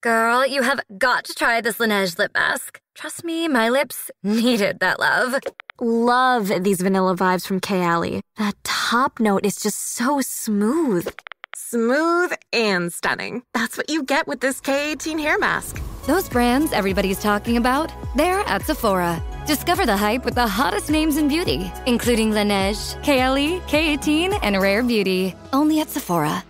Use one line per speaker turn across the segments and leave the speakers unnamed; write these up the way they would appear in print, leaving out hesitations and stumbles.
Girl, you have got to try this Laneige lip mask. Trust me, my lips needed that love.
Love these vanilla vibes from Kayali. That top note is just so smooth.
Smooth and stunning. That's what you get with this K18 hair mask.
Those brands everybody's talking about, they're at Sephora. Discover the hype with the hottest names in beauty, including Laneige, Kayali, K18, and Rare Beauty. Only at Sephora.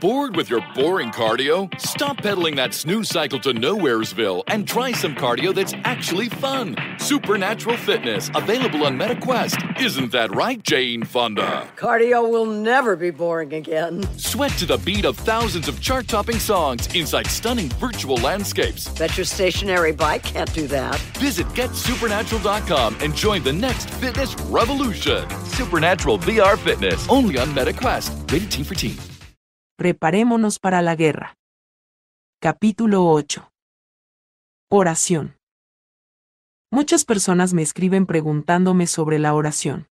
Bored with your boring cardio? Stop pedaling that snooze cycle to Nowheresville and try some cardio that's actually fun. Supernatural Fitness, available on MetaQuest. Isn't that right, Jane Fonda?
Cardio will never be boring again.
Sweat to the beat of thousands of chart-topping songs inside stunning virtual landscapes.
Bet your stationary bike can't do that.
Visit GetSupernatural.com and join the next fitness revolution. Supernatural VR Fitness, only on MetaQuest. Rated Teen for Teen.
Preparémonos para la guerra. Capítulo 8. Oración. Muchas personas me escriben preguntándome sobre la oración.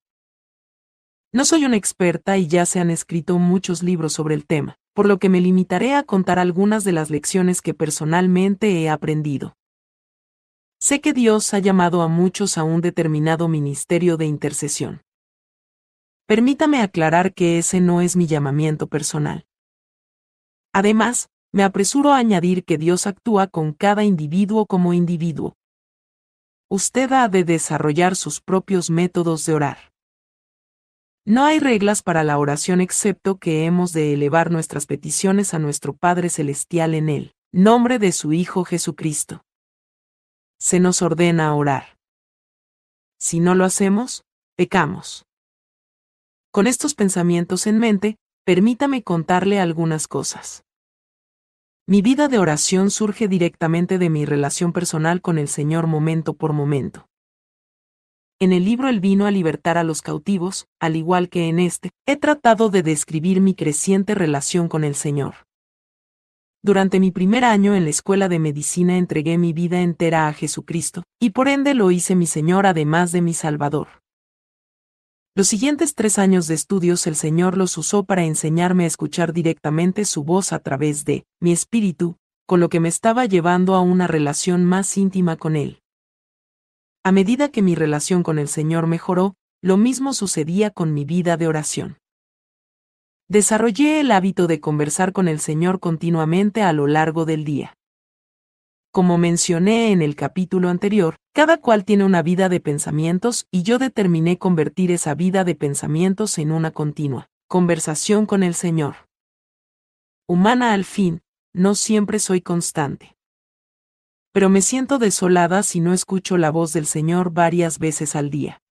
No soy una experta y ya se han escrito muchos libros sobre el tema, por lo que me limitaré a contar algunas de las lecciones que personalmente he aprendido. Sé que Dios ha llamado a muchos a un determinado ministerio de intercesión. Permítame aclarar que ese no es mi llamamiento personal. Además, me apresuro a añadir que Dios actúa con cada individuo como individuo. Usted ha de desarrollar sus propios métodos de orar. No hay reglas para la oración excepto que hemos de elevar nuestras peticiones a nuestro Padre Celestial en el nombre de su Hijo Jesucristo. Se nos ordena orar. Si no lo hacemos, pecamos. Con estos pensamientos en mente, permítame contarle algunas cosas. Mi vida de oración surge directamente de mi relación personal con el Señor momento por momento. En el libro Él vino a libertar a los cautivos, al igual que en este, he tratado de describir mi creciente relación con el Señor. Durante mi primer año en la escuela de medicina entregué mi vida entera a Jesucristo, y por ende lo hice mi Señor además de mi Salvador. Los siguientes 3 años de estudios el Señor los usó para enseñarme a escuchar directamente su voz a través de mi espíritu, con lo que me estaba llevando a una relación más íntima con Él. A medida que mi relación con el Señor mejoró, lo mismo sucedía con mi vida de oración. Desarrollé el hábito de conversar con el Señor continuamente a lo largo del día. Como mencioné en el capítulo anterior, cada cual tiene una vida de pensamientos y yo determiné convertir esa vida de pensamientos en una continua conversación con el Señor. Humana al fin, no siempre soy constante. Pero me siento desolada si no escucho la voz del Señor varias veces al día.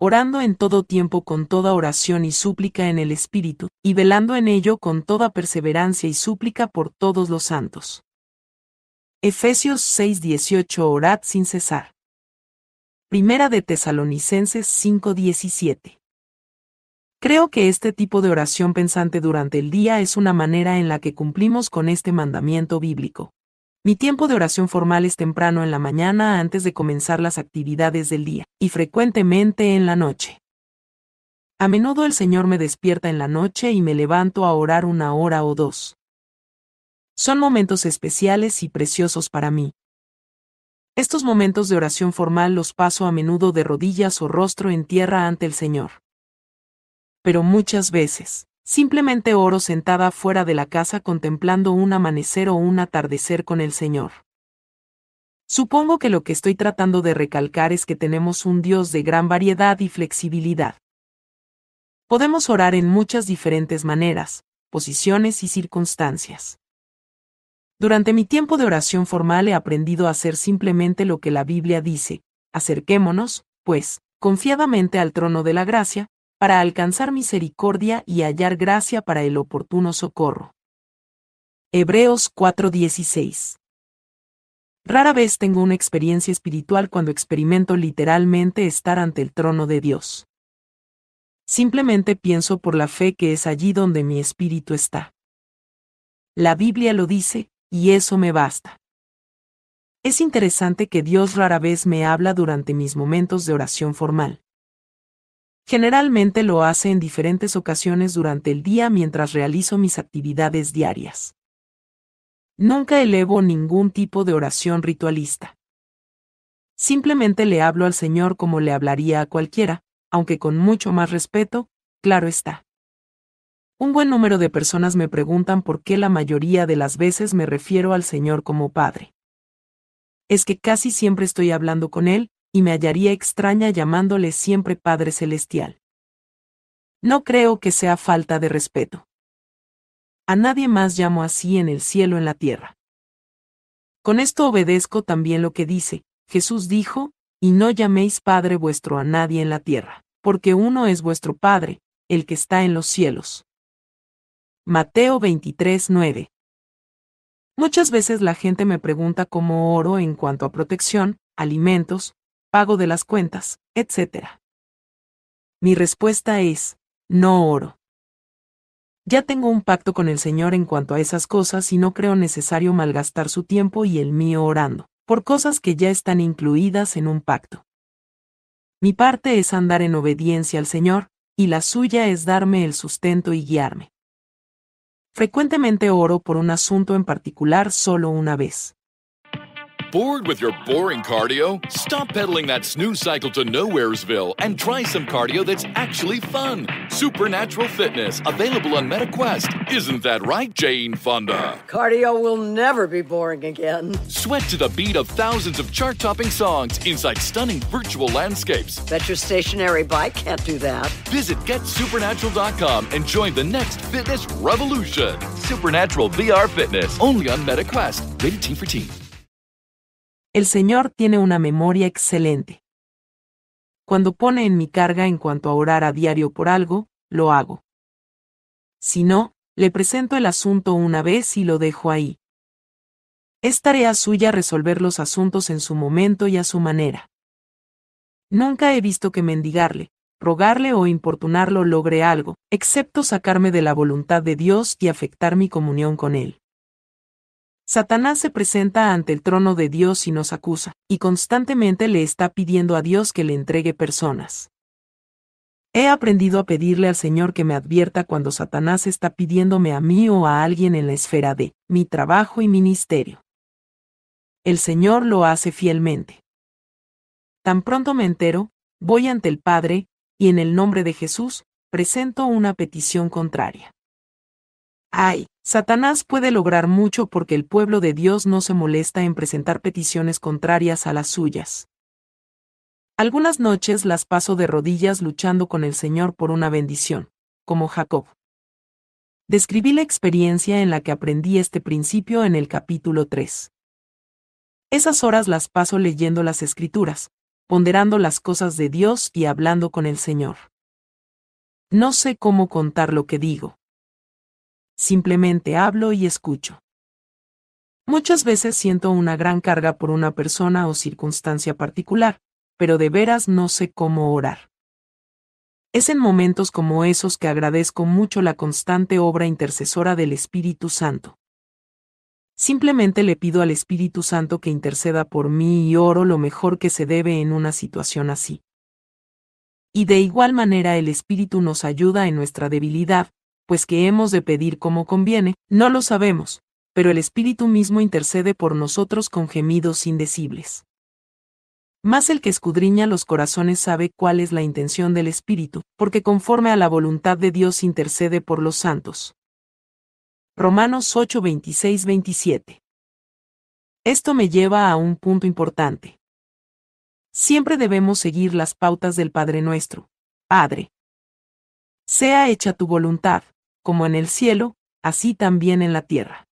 Orando en todo tiempo con toda oración y súplica en el Espíritu, y velando en ello con toda perseverancia y súplica por todos los santos. Efesios 6:18 Orad sin cesar. Primera de Tesalonicenses 5:17. Creo que este tipo de oración pensante durante el día es una manera en la que cumplimos con este mandamiento bíblico. Mi tiempo de oración formal es temprano en la mañana antes de comenzar las actividades del día, y frecuentemente en la noche. A menudo el Señor me despierta en la noche y me levanto a orar 1 hora o 2. Son momentos especiales y preciosos para mí. Estos momentos de oración formal los paso a menudo de rodillas o rostro en tierra ante el Señor. Pero muchas veces, simplemente oro sentada fuera de la casa contemplando un amanecer o un atardecer con el Señor. Supongo que lo que estoy tratando de recalcar es que tenemos un Dios de gran variedad y flexibilidad. Podemos orar en muchas diferentes maneras, posiciones y circunstancias. Durante mi tiempo de oración formal he aprendido a hacer simplemente lo que la Biblia dice: acerquémonos, pues, confiadamente al trono de la gracia, para alcanzar misericordia y hallar gracia para el oportuno socorro. Hebreos 4:16. Rara vez tengo una experiencia espiritual cuando experimento literalmente estar ante el trono de Dios. Simplemente pienso por la fe que es allí donde mi espíritu está. La Biblia lo dice, y eso me basta. Es interesante que Dios rara vez me habla durante mis momentos de oración formal. Generalmente lo hace en diferentes ocasiones durante el día mientras realizo mis actividades diarias. Nunca elevo ningún tipo de oración ritualista. Simplemente le hablo al Señor como le hablaría a cualquiera, aunque con mucho más respeto, claro está. Un buen número de personas me preguntan por qué la mayoría de las veces me refiero al Señor como Padre. Es que casi siempre estoy hablando con Él, y me hallaría extraña llamándole siempre Padre Celestial. No creo que sea falta de respeto. A nadie más llamo así en el cielo o en la tierra. Con esto obedezco también lo que dice, Jesús dijo, y no llaméis Padre vuestro a nadie en la tierra, porque uno es vuestro Padre, el que está en los cielos. Mateo 23:9. Muchas veces la gente me pregunta cómo oro en cuanto a protección, alimentos, pago de las cuentas, etc. Mi respuesta es, no oro. Ya tengo un pacto con el Señor en cuanto a esas cosas y no creo necesario malgastar su tiempo y el mío orando, por cosas que ya están incluidas en un pacto. Mi parte es andar en obediencia al Señor, y la suya es darme el sustento y guiarme. Frecuentemente oro por un asunto en particular solo una vez.
Bored with your boring cardio? Stop pedaling that snooze cycle to Nowheresville and try some cardio that's actually fun. Supernatural Fitness, available on MetaQuest. Isn't that right, Jane Fonda?
Cardio will never be boring again.
Sweat to the beat of thousands of chart-topping songs inside stunning virtual landscapes.
Bet your stationary bike can't do that.
Visit GetSupernatural.com and join the next fitness revolution. Supernatural VR Fitness, only on MetaQuest. Rated Teen for Teen.
El Señor tiene una memoria excelente. Cuando pone en mi carga en cuanto a orar a diario por algo, lo hago. Si no, le presento el asunto una vez y lo dejo ahí. Es tarea suya resolver los asuntos en su momento y a su manera. Nunca he visto que mendigarle, rogarle o importunarlo logre algo, excepto sacarme de la voluntad de Dios y afectar mi comunión con Él. Satanás se presenta ante el trono de Dios y nos acusa, y constantemente le está pidiendo a Dios que le entregue personas. He aprendido a pedirle al Señor que me advierta cuando Satanás está pidiéndome a mí o a alguien en la esfera de mi trabajo y ministerio. El Señor lo hace fielmente. Tan pronto me entero, voy ante el Padre, y en el nombre de Jesús, presento una petición contraria. ¡Ay! Satanás puede lograr mucho porque el pueblo de Dios no se molesta en presentar peticiones contrarias a las suyas. Algunas noches las paso de rodillas luchando con el Señor por una bendición, como Jacob. Describí la experiencia en la que aprendí este principio en el capítulo 3. Esas horas las paso leyendo las Escrituras, ponderando las cosas de Dios y hablando con el Señor. No sé cómo contar lo que digo. Simplemente hablo y escucho. Muchas veces siento una gran carga por una persona o circunstancia particular, pero de veras no sé cómo orar. Es en momentos como esos que agradezco mucho la constante obra intercesora del Espíritu Santo. Simplemente le pido al Espíritu Santo que interceda por mí y oro lo mejor que se debe en una situación así. Y de igual manera el Espíritu nos ayuda en nuestra debilidad, pues que hemos de pedir como conviene, no lo sabemos, pero el Espíritu mismo intercede por nosotros con gemidos indecibles. Mas el que escudriña los corazones sabe cuál es la intención del Espíritu, porque conforme a la voluntad de Dios intercede por los santos. Romanos 8:26-27. Esto me lleva a un punto importante. Siempre debemos seguir las pautas del Padre nuestro. Padre, sea hecha tu voluntad, como en el cielo, así también en la tierra.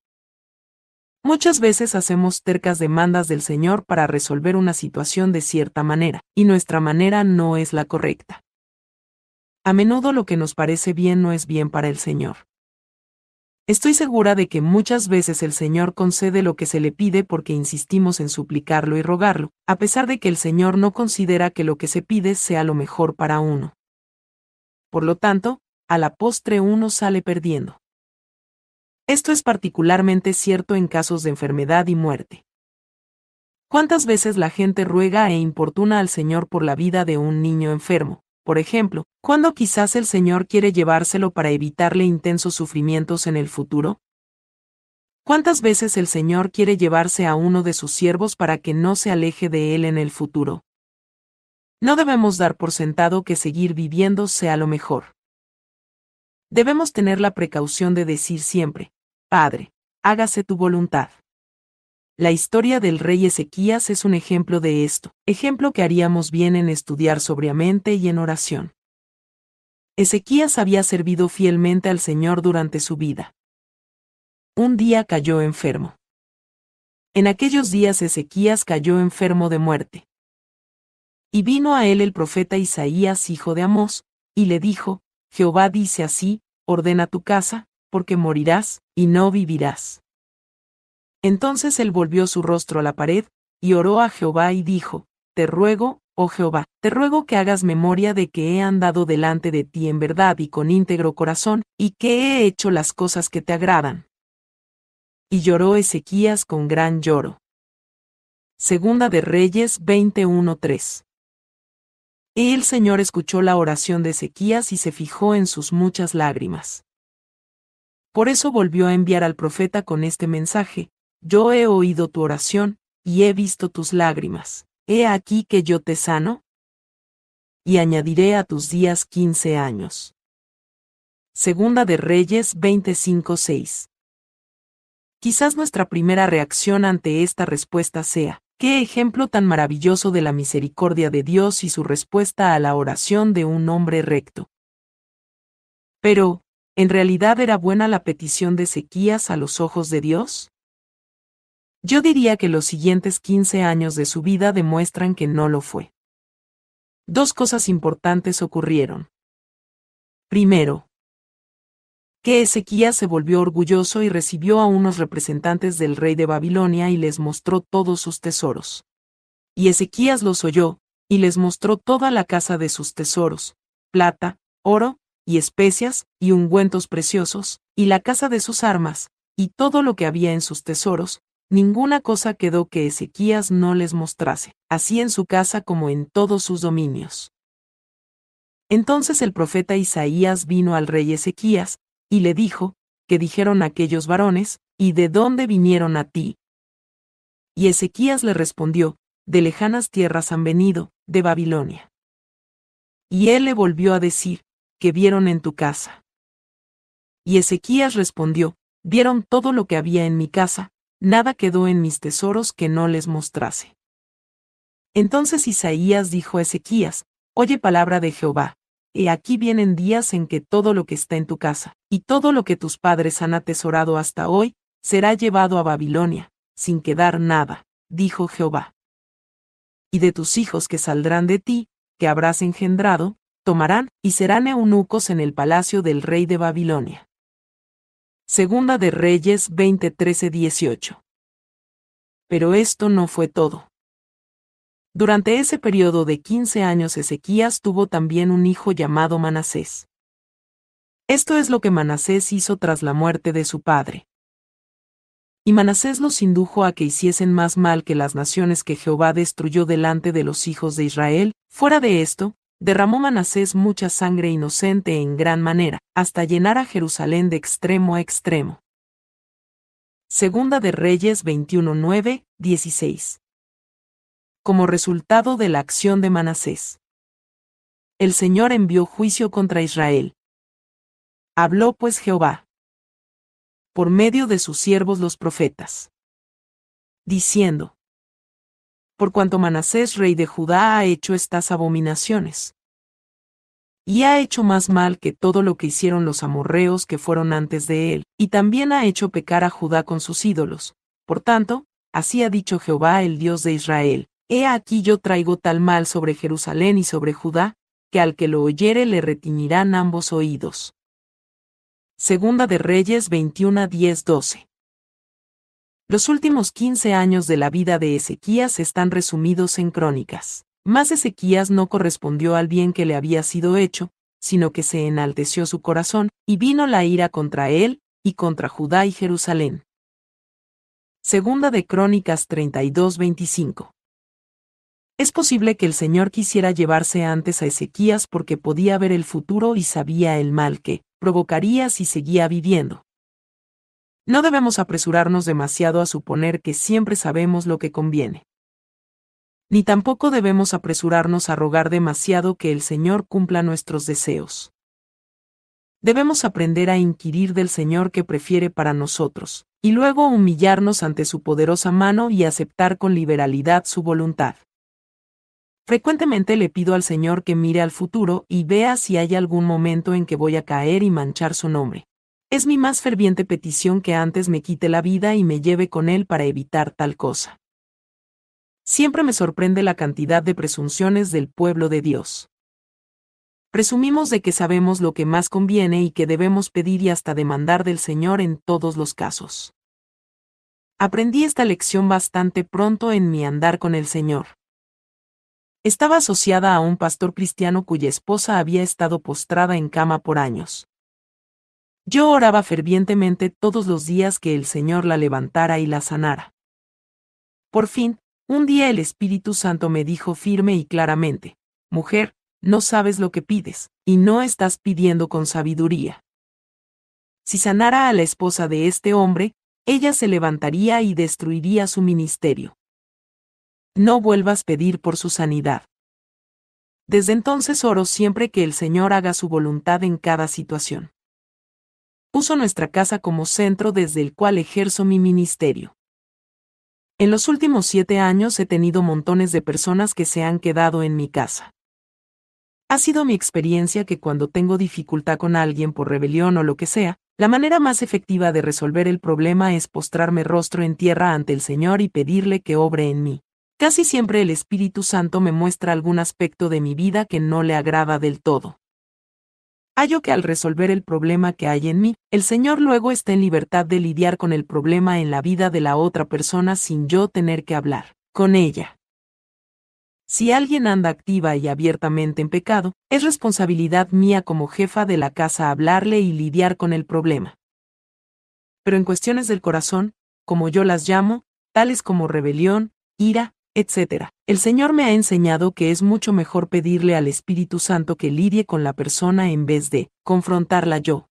Muchas veces hacemos tercas demandas del Señor para resolver una situación de cierta manera, y nuestra manera no es la correcta. A menudo lo que nos parece bien no es bien para el Señor. Estoy segura de que muchas veces el Señor concede lo que se le pide porque insistimos en suplicarlo y rogarlo, a pesar de que el Señor no considera que lo que se pide sea lo mejor para uno. Por lo tanto, a la postre uno sale perdiendo. Esto es particularmente cierto en casos de enfermedad y muerte. ¿Cuántas veces la gente ruega e importuna al Señor por la vida de un niño enfermo, por ejemplo, ¿cuándo quizás el Señor quiere llevárselo para evitarle intensos sufrimientos en el futuro? ¿Cuántas veces el Señor quiere llevarse a uno de sus siervos para que no se aleje de él en el futuro? No debemos dar por sentado que seguir viviendo sea lo mejor. Debemos tener la precaución de decir siempre, Padre, hágase tu voluntad. La historia del rey Ezequías es un ejemplo de esto, ejemplo que haríamos bien en estudiar sobriamente y en oración. Ezequías había servido fielmente al Señor durante su vida. Un día cayó enfermo. En aquellos días Ezequías cayó enfermo de muerte. Y vino a él el profeta Isaías, hijo de Amós, y le dijo, Jehová dice así, ordena tu casa, porque morirás, y no vivirás. Entonces él volvió su rostro a la pared, y oró a Jehová y dijo, Te ruego, oh Jehová, te ruego que hagas memoria de que he andado delante de ti en verdad y con íntegro corazón, y que he hecho las cosas que te agradan. Y lloró Ezequías con gran lloro. Segunda de Reyes 21:3. El Señor escuchó la oración de Ezequías y se fijó en sus muchas lágrimas. Por eso volvió a enviar al profeta con este mensaje, Yo he oído tu oración, y he visto tus lágrimas. He aquí que yo te sano, y añadiré a tus días 15 años. Segunda de Reyes 25:6. Quizás nuestra primera reacción ante esta respuesta sea, ¡qué ejemplo tan maravilloso de la misericordia de Dios y su respuesta a la oración de un hombre recto! Pero, ¿en realidad era buena la petición de Ezequías a los ojos de Dios? Yo diría que los siguientes 15 años de su vida demuestran que no lo fue. Dos cosas importantes ocurrieron. Primero, que Ezequías se volvió orgulloso y recibió a unos representantes del rey de Babilonia y les mostró todos sus tesoros. Y Ezequías los oyó, y les mostró toda la casa de sus tesoros, plata, oro, y especias, y ungüentos preciosos, y la casa de sus armas, y todo lo que había en sus tesoros. Ninguna cosa quedó que Ezequías no les mostrase, así en su casa como en todos sus dominios. Entonces el profeta Isaías vino al rey Ezequías, y le dijo, ¿qué dijeron aquellos varones, y de dónde vinieron a ti? Y Ezequías le respondió, de lejanas tierras han venido, de Babilonia. Y él le volvió a decir, ¿qué vieron en tu casa? Y Ezequías respondió, vieron todo lo que había en mi casa, nada quedó en mis tesoros que no les mostrase. Entonces Isaías dijo a Ezequías, oye palabra de Jehová, he aquí vienen días en que todo lo que está en tu casa, y todo lo que tus padres han atesorado hasta hoy, será llevado a Babilonia, sin quedar nada, dijo Jehová. Y de tus hijos que saldrán de ti, que habrás engendrado, tomarán, y serán eunucos en el palacio del rey de Babilonia. Segunda de Reyes 20:13-18. Pero esto no fue todo. Durante ese periodo de 15 años Ezequías tuvo también un hijo llamado Manasés. Esto es lo que Manasés hizo tras la muerte de su padre. Y Manasés los indujo a que hiciesen más mal que las naciones que Jehová destruyó delante de los hijos de Israel. Fuera de esto, derramó Manasés mucha sangre inocente en gran manera, hasta llenar a Jerusalén de extremo a extremo. Segunda de Reyes 21:9-16. Como resultado de la acción de Manasés, el Señor envió juicio contra Israel. Habló pues Jehová, por medio de sus siervos los profetas, diciendo, por cuanto Manasés rey de Judá ha hecho estas abominaciones, y ha hecho más mal que todo lo que hicieron los amorreos que fueron antes de él, y también ha hecho pecar a Judá con sus ídolos. Por tanto, así ha dicho Jehová el Dios de Israel, he aquí yo traigo tal mal sobre Jerusalén y sobre Judá, que al que lo oyere le retiñirán ambos oídos. Segunda de Reyes 21:10-12. Los últimos 15 años de la vida de Ezequías están resumidos en Crónicas. Mas Ezequías no correspondió al bien que le había sido hecho, sino que se enalteció su corazón, y vino la ira contra él, y contra Judá y Jerusalén. Segunda de Crónicas 32:25. Es posible que el Señor quisiera llevarse antes a Ezequías porque podía ver el futuro y sabía el mal que provocaría si seguía viviendo. No debemos apresurarnos demasiado a suponer que siempre sabemos lo que conviene. Ni tampoco debemos apresurarnos a rogar demasiado que el Señor cumpla nuestros deseos. Debemos aprender a inquirir del Señor qué prefiere para nosotros, y luego humillarnos ante su poderosa mano y aceptar con liberalidad su voluntad. Frecuentemente le pido al Señor que mire al futuro y vea si hay algún momento en que voy a caer y manchar su nombre. Es mi más ferviente petición que antes me quite la vida y me lleve con Él para evitar tal cosa. Siempre me sorprende la cantidad de presunciones del pueblo de Dios. Presumimos de que sabemos lo que más conviene y que debemos pedir y hasta demandar del Señor en todos los casos. Aprendí esta lección bastante pronto en mi andar con el Señor. Estaba asociada a un pastor cristiano cuya esposa había estado postrada en cama por años. Yo oraba fervientemente todos los días que el Señor la levantara y la sanara. Por fin, un día el Espíritu Santo me dijo firme y claramente: «Mujer, no sabes lo que pides, y no estás pidiendo con sabiduría». Si sanara a la esposa de este hombre, ella se levantaría y destruiría su ministerio. No vuelvas a pedir por su sanidad. Desde entonces oro siempre que el Señor haga su voluntad en cada situación. Uso nuestra casa como centro desde el cual ejerzo mi ministerio. En los últimos 7 años he tenido montones de personas que se han quedado en mi casa. Ha sido mi experiencia que cuando tengo dificultad con alguien por rebelión o lo que sea, la manera más efectiva de resolver el problema es postrarme rostro en tierra ante el Señor y pedirle que obre en mí. Casi siempre el Espíritu Santo me muestra algún aspecto de mi vida que no le agrada del todo. Hallo que al resolver el problema que hay en mí, el Señor luego está en libertad de lidiar con el problema en la vida de la otra persona sin yo tener que hablar con ella. Si alguien anda activa y abiertamente en pecado, es responsabilidad mía como jefa de la casa hablarle y lidiar con el problema. Pero en cuestiones del corazón, como yo las llamo, tales como rebelión, ira, etc., el Señor me ha enseñado que es mucho mejor pedirle al Espíritu Santo que lidie con la persona en vez de confrontarla yo.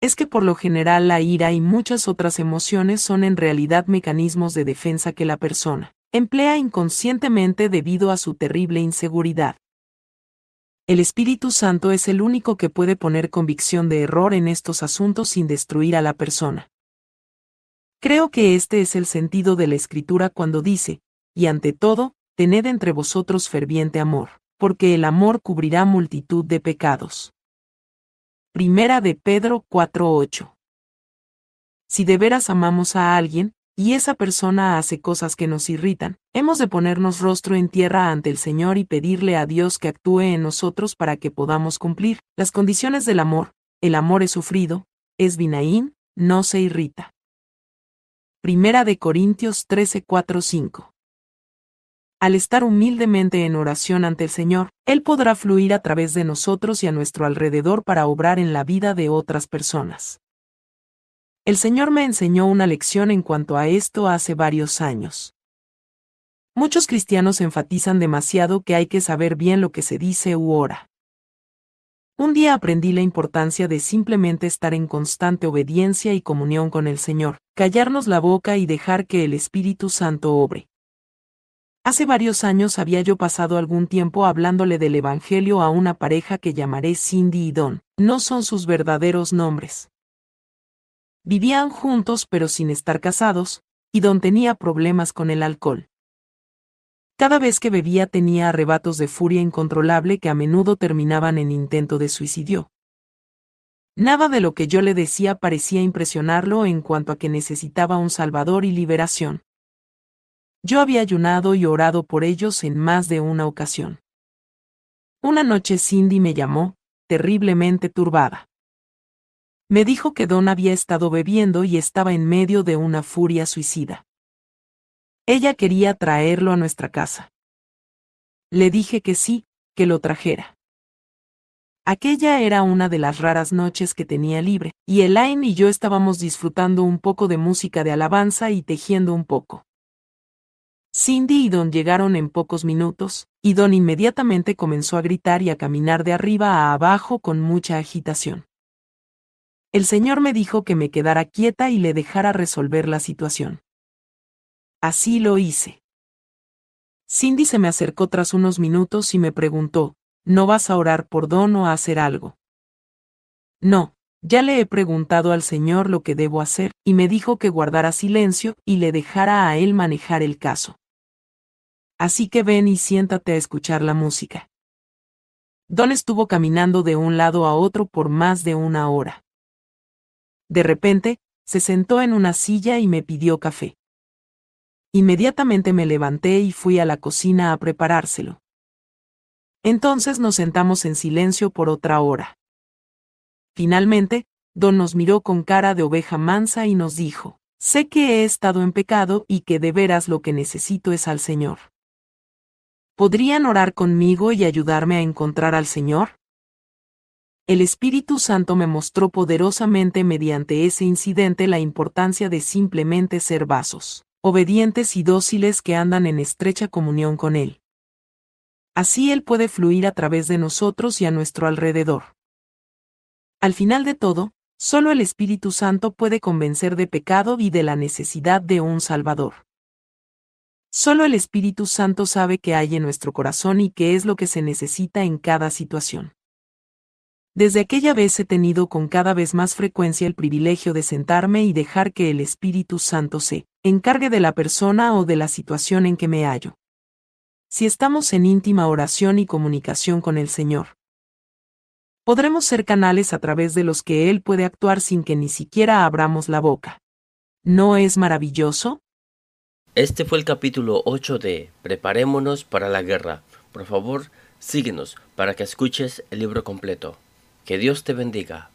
Es que por lo general la ira y muchas otras emociones son en realidad mecanismos de defensa que la persona emplea inconscientemente debido a su terrible inseguridad. El Espíritu Santo es el único que puede poner convicción de error en estos asuntos sin destruir a la persona. Creo que este es el sentido de la Escritura cuando dice: «Y ante todo, tened entre vosotros ferviente amor, porque el amor cubrirá multitud de pecados». Primera de Pedro 4:8. Si de veras amamos a alguien, y esa persona hace cosas que nos irritan, hemos de ponernos rostro en tierra ante el Señor y pedirle a Dios que actúe en nosotros para que podamos cumplir las condiciones del amor. El amor es sufrido, es binaín, no se irrita. Primera de Corintios 13:4-5. Al estar humildemente en oración ante el Señor, Él podrá fluir a través de nosotros y a nuestro alrededor para obrar en la vida de otras personas. El Señor me enseñó una lección en cuanto a esto hace varios años. Muchos cristianos enfatizan demasiado que hay que saber bien lo que se dice u ora. Un día aprendí la importancia de simplemente estar en constante obediencia y comunión con el Señor, callarnos la boca y dejar que el Espíritu Santo obre. Hace varios años había yo pasado algún tiempo hablándole del Evangelio a una pareja que llamaré Cindy y Don. No son sus verdaderos nombres. Vivían juntos pero sin estar casados, y Don tenía problemas con el alcohol. Cada vez que bebía tenía arrebatos de furia incontrolable que a menudo terminaban en intento de suicidio. Nada de lo que yo le decía parecía impresionarlo en cuanto a que necesitaba un salvador y liberación. Yo había ayunado y orado por ellos en más de una ocasión. Una noche Cindy me llamó, terriblemente turbada. Me dijo que Don había estado bebiendo y estaba en medio de una furia suicida. Ella quería traerlo a nuestra casa. Le dije que sí, que lo trajera. Aquella era una de las raras noches que tenía libre, y Elaine y yo estábamos disfrutando un poco de música de alabanza y tejiendo un poco. Cindy y Don llegaron en pocos minutos, y Don inmediatamente comenzó a gritar y a caminar de arriba a abajo con mucha agitación. El señor me dijo que me quedara quieta y le dejara resolver la situación. Así lo hice. Cindy se me acercó tras unos minutos y me preguntó, ¿no vas a orar por Don o a hacer algo? No, ya le he preguntado al señor lo que debo hacer, y me dijo que guardara silencio y le dejara a él manejar el caso. Así que ven y siéntate a escuchar la música. Don estuvo caminando de un lado a otro por más de una hora. De repente, se sentó en una silla y me pidió café. Inmediatamente me levanté y fui a la cocina a preparárselo. Entonces nos sentamos en silencio por otra hora. Finalmente, Don nos miró con cara de oveja mansa y nos dijo, sé que he estado en pecado y que de veras lo que necesito es al Señor. ¿Podrían orar conmigo y ayudarme a encontrar al Señor? El Espíritu Santo me mostró poderosamente mediante ese incidente la importancia de simplemente ser vasos, obedientes y dóciles que andan en estrecha comunión con Él. Así Él puede fluir a través de nosotros y a nuestro alrededor. Al final de todo, solo el Espíritu Santo puede convencer de pecado y de la necesidad de un Salvador. Solo el Espíritu Santo sabe qué hay en nuestro corazón y qué es lo que se necesita en cada situación. Desde aquella vez he tenido con cada vez más frecuencia el privilegio de sentarme y dejar que el Espíritu Santo se encargue de la persona o de la situación en que me hallo. Si estamos en íntima oración y comunicación con el Señor, podremos ser canales a través de los que Él puede actuar sin que ni siquiera abramos la boca. ¿No es maravilloso?
Este fue el capítulo 8 de Preparémonos para la guerra. Por favor, síguenos para que escuches el libro completo. Que Dios te bendiga.